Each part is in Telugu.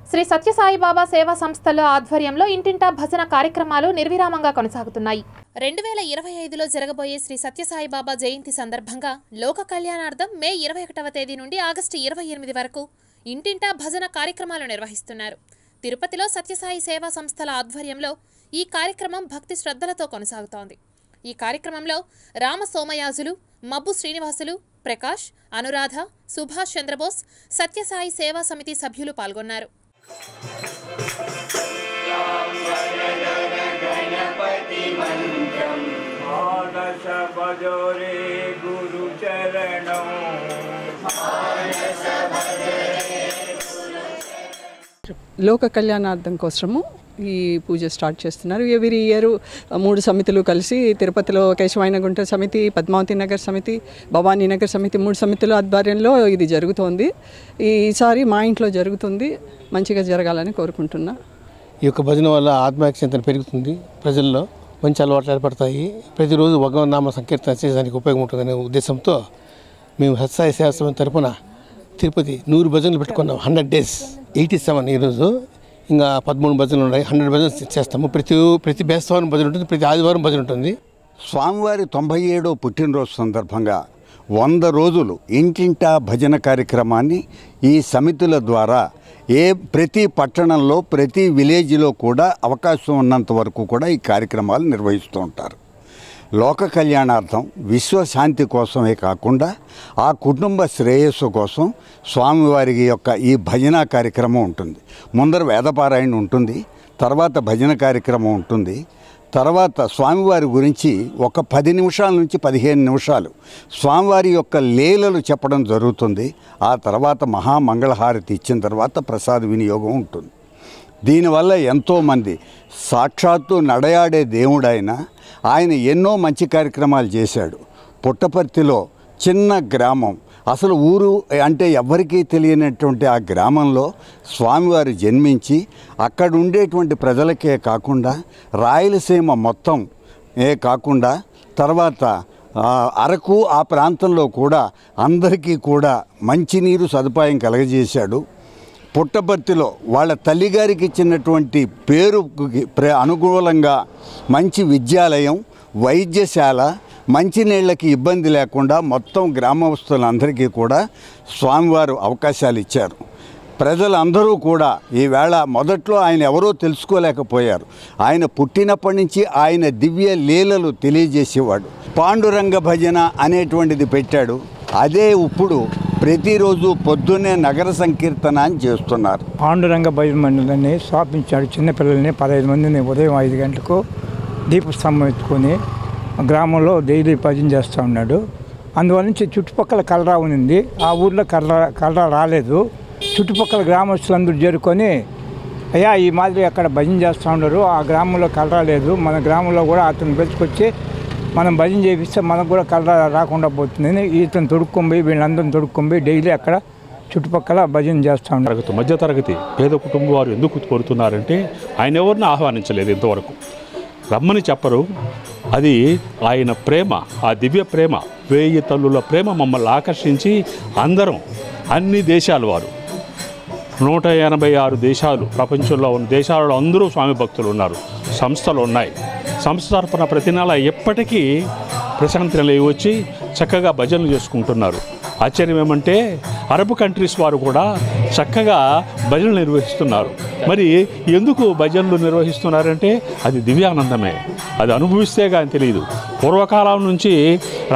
శ్రీ సత్యసాయి బాబా సేవా సంస్థల ఆధ్వర్యంలో ఇంటింటా భజన కార్యక్రమాలు నిర్విరామంగా కొనసాగుతున్నాయి. 2025లో జరగబోయే శ్రీ సత్యసాయి బాబా జయంతి సందర్భంగా లోక కళ్యాణార్థం మే 21వ తేదీ నుండి ఆగస్టు 28 వరకు ఇంటింటా భజన కార్యక్రమాలు నిర్వహిస్తున్నారు. తిరుపతిలో సత్యసాయి సేవా సంస్థల ఆధ్వర్యంలో ఈ కార్యక్రమం భక్తి శ్రద్ధలతో కొనసాగుతోంది. ఈ కార్యక్రమంలో రామ సోమయాజులు, మబ్బు శ్రీనివాసులు, ప్రకాష్, అనురాధ, సుభాష్ చంద్రబోస్, సత్యసాయి సేవా సమితి సభ్యులు పాల్గొన్నారు. లోక కళ్యాణార్థం కోసము ఈ పూజ స్టార్ట్ చేస్తున్నారు. ఎవ్రీ ఇయర్ 3 సమితులు కలిసి తిరుపతిలో కేశవాయనగుంట సమితి, పద్మావతి నగర్ సమితి, భవానీ నగర్ సమితి 3 సమితుల ఆధ్వర్యంలో ఇది జరుగుతోంది. ఈసారి మా ఇంట్లో జరుగుతుంది. మంచిగా జరగాలని కోరుకుంటున్నా. ఈ యొక్క భజన వల్ల ఆత్మచింతన పెరుగుతుంది, ప్రజల్లో మంచి అలవాట్లు ఏర్పడతాయి. ప్రతిరోజు భగవన్నామ సంకీర్తన చేసేదానికి ఉపయోగం ఉంటుందనే ఉద్దేశంతో మేము సత్యసాయి సేవా సమితి తరఫున తిరుపతి 100 భజనలు పెట్టుకున్నాం. 100 days 87 ఈరోజు ఇంకా 13 భజనలు ఉన్నాయి. 100 భజనలు చేస్తాము. ప్రతి బేస్తవారం భజన ఉంటుంది, ప్రతి ఆదివారం భజన ఉంటుంది. స్వామివారి 97వ పుట్టినరోజు సందర్భంగా 100 రోజులు ఇంటింటా భజన కార్యక్రమాన్ని ఈ సమితుల ద్వారా ప్రతి పట్టణంలో, ప్రతి విలేజ్లో కూడా అవకాశం ఉన్నంత వరకు కూడా ఈ కార్యక్రమాలు నిర్వహిస్తూ ఉంటారు. లోక కళ్యాణార్థం, విశ్వశాంతి కోసమే కాకుండా ఆ కుటుంబ శ్రేయస్సు కోసం స్వామివారి యొక్క ఈ భజన కార్యక్రమం ఉంటుంది. ముందర వేదపారాయణ ఉంటుంది, తర్వాత భజన కార్యక్రమం ఉంటుంది. తర్వాత స్వామివారి గురించి ఒక 10 నిమిషాల నుంచి 15 నిమిషాలు స్వామివారి యొక్క లీలలు చెప్పడం జరుగుతుంది. ఆ తర్వాత మహామంగళహారతి ఇచ్చిన తర్వాత ప్రసాద వినియోగం ఉంటుంది. దీనివల్ల ఎంతోమంది సాక్షాత్తు నడయాడే దేవుడైన ఆయన ఎన్నో మంచి కార్యక్రమాలు చేశాడు. పుట్టపర్తిలో చిన్న గ్రామం, అసలు ఊరు అంటే ఎవ్వరికీ తెలియనటువంటి ఆ గ్రామంలో స్వామివారు జన్మించి అక్కడ ఉండేటువంటి ప్రజలకే కాకుండా రాయలసీమ మొత్తం కాకుండా తర్వాత అరకు ఆ ప్రాంతంలో కూడా అందరికీ కూడా మంచినీరు సదుపాయం కలగజేశాడు. పుట్టపర్తిలో వాళ్ళ తల్లిగారికి ఇచ్చినటువంటి పేరుకి అనుకూలంగా మంచి విద్యాలయం, వైద్యశాల, మంచినీళ్ళకి ఇబ్బంది లేకుండా మొత్తం గ్రామస్తులందరికీ కూడా స్వామివారు అవకాశాలు ఇచ్చారు. ప్రజలందరూ కూడా ఈవేళ మొదట్లో ఆయన ఎవరో తెలుసుకోలేకపోయారు. ఆయన పుట్టినప్పటి నుంచి ఆయన దివ్య లీలలు తెలియజేసేవాడు. పాండురంగ భజన అనేటువంటిది పెట్టాడు. అదే ఇప్పుడు ప్రతిరోజు పొద్దున్నే నగర సంకీర్తన అని చేస్తున్నారు. పాండురంగ భజన మండలిని స్థాపించాడు. చిన్నపిల్లల్ని 15 మందిని ఉదయం 5 గంటలకు దీపస్తంభం ఎత్తుకొని గ్రామంలో డైలీ భజన చేస్తూ ఉన్నాడు. అందువల్ల నుంచి చుట్టుపక్కల కలరా ఉంది. ఆ ఊర్లో కలరా రాలేదు. చుట్టుపక్కల గ్రామస్తులందరూ చేరుకొని అయ్యా ఈ మాదిరి అక్కడ భజన చేస్తూ ఉన్నారు, ఆ గ్రామంలో కలరా లేదు, మన గ్రామంలో కూడా అతను పిలుచుకొచ్చి మనం భజన చేపిస్తే మనకు కూడా కలరా రాకుండా పోతుందని ఇతను తొడుక్కొని వీళ్ళందరిని తొడుక్కొని డైలీ అక్కడ చుట్టుపక్కల భజన చేస్తూ ఉన్నారు. మధ్యతరగతి పేద కుటుంబం వారు ఎందుకు కోరుతున్నారంటే ఆయన ఎవరిని ఆహ్వానించలేదు, ఇంతవరకు రమ్మని చెప్పరు. అది ఆయన ప్రేమ, ఆ దివ్య ప్రేమ, 1000 తల్లుల ప్రేమ మమ్మల్ని ఆకర్షించి అందరం అన్ని దేశాల వారు 186 దేశాలు, ప్రపంచంలో ఉన్న దేశాలలో అందరూ స్వామి భక్తులు ఉన్నారు. సంస్థలు ఉన్నాయి. సంస్థ తరపున ప్రతి నెల ఎప్పటికీ ప్రశాంతి నిలయ వచ్చి చక్కగా భజనలు చేసుకుంటున్నారు. ఆశ్చర్యం ఏమంటే అరబ్ కంట్రీస్ వారు కూడా చక్కగా భజనలు నిర్వహిస్తున్నారు. మరి ఎందుకు భజనలు నిర్వహిస్తున్నారంటే అది దివ్యానందమే, అది అనుభవిస్తే కానీ తెలియదు. పూర్వకాలం నుంచి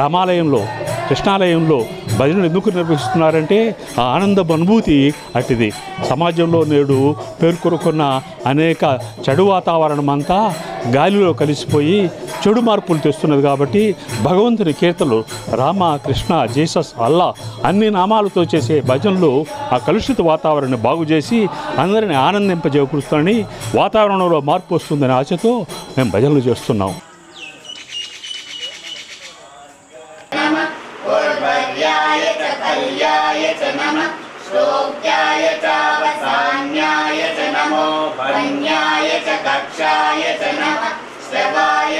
రామాలయంలో, కృష్ణాలయంలో భజనలు ఎందుకు నిర్వహిస్తున్నారంటే ఆ ఆనందపు అనుభూతి అట్టిది. సమాజంలో నేడు పేర్కొరుకున్న అనేక చెడు వాతావరణం అంతా గాలిలో కలిసిపోయి చెడు మార్పులు తెస్తున్నది. కాబట్టి భగవంతుని కీర్తనలు, రామ, కృష్ణ, జీసస్, అల్లా అన్ని నామాలతో చేసే భజనలు ఆ కలుషిత వాతావరణాన్ని బాగు చేసి అందరిని ఆనందింపజేకూరుస్తానని, వాతావరణంలో మార్పు వస్తుందనే ఆశతో మేము భజనలు చేస్తున్నాం. श्लोक्याय चावसान्याय च नमो वन्याय च कक्षाय च नमः श्रवाय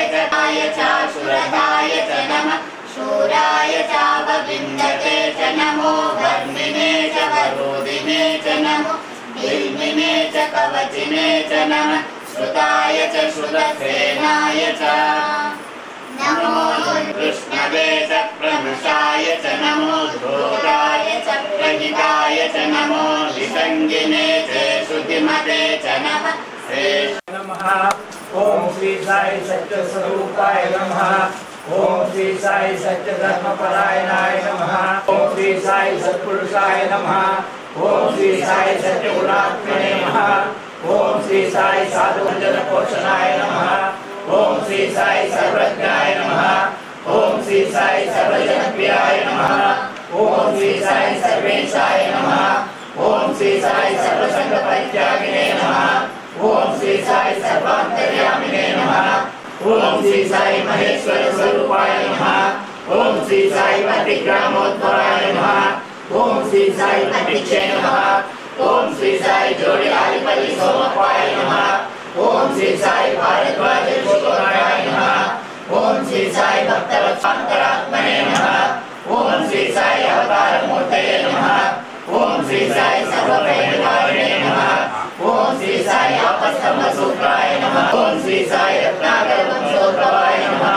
चाशुरताय च नमः शूराय चावविन्दते च नमो वर्मिने च वरोधिने च नमो बिल्मिने कवचिने च नमः श्रुताय च श्रुतसेनाय च नमो कृष्णवे च प्रमृषाय च नमो धूताय च प्रहिताय च नमो विसंगिने च श्रुतिमते च नमः नमः। ओम श्री साई सत्य स्वरूपाय नमः। ओम श्री साई सत्य धर्मपरायणाय नमः। ओम श्री साई सत्पुरुषाय नमः। ओम श्री साई सत्य गुणात्मने नमः। ओम श्री साई साधुजन पोषणाय नमः। ओम श्री साई सर्वज्ञाय नमः। ओम श्री साई सर्वजनप्रियाय नमः। ओम श्री साई सर्वेशाय नमः। ओम श्री साई सर्वसंग परित्यागिने नमः। ओम श्री साई सर्वांतर्यामिने नमः। ओम श्री साई महेश्वर स्वरूपाय नमः। ओम श्री साई प्रतिग्रामोद्भवाय नमः। ओम श्री साई प्रतिक्षे नमः। ओम श्री साई जोड़ियादिपति सोमपाय नमः। ओम श्री साई भारद्वाज पुष्पनाय नमः। ओम श्री साई भक्तवत्सान्तरात्मने नमः। ओम श्री साई अवतार मूर्तये नमः। ओम श्री साई सर्वभयनिवारणे नमः। ओम श्री साई आपस्तम्भसूत्राय नमः। ओम श्री साई रत्नाकर वंशोद्भवाय नमः।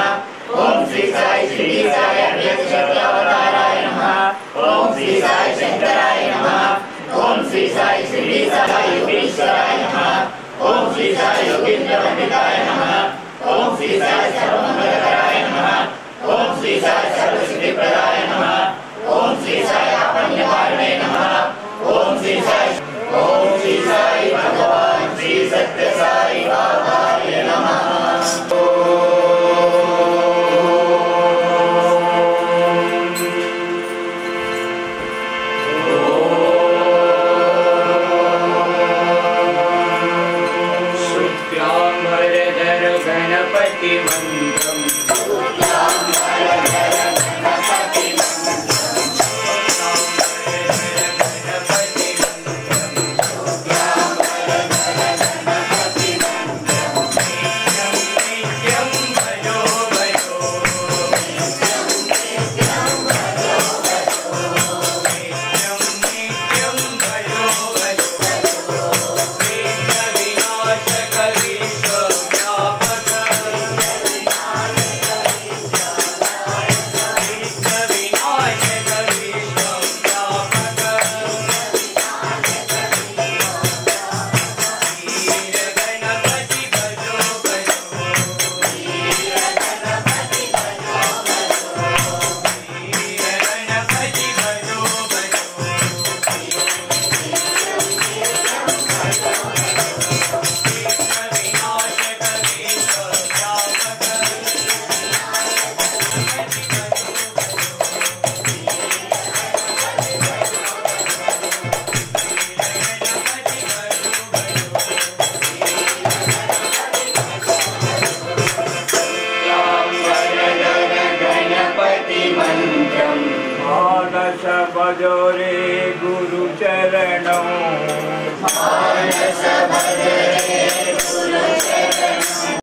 ओम श्री साई श्री साई अवताराय नमः। ओम श्री साई शंकराय नमः। ओम श्री साई श्री साई योगेश्वराय नमः। ओम श्री साई योगेंद्र वंदिताय नमः। ओम श्री साई सर्वमंगलकराय नमः। ओम श्री साई सर्वसिद्धिप्रदाय नमः। ओम श्री साई आपन्निवारणे नमः। ओम श्री साई भगवान श्री सत्य साई बाबाय नमः। गणपति मंत्रम बजोरे गुरु चरणों मानस भजरे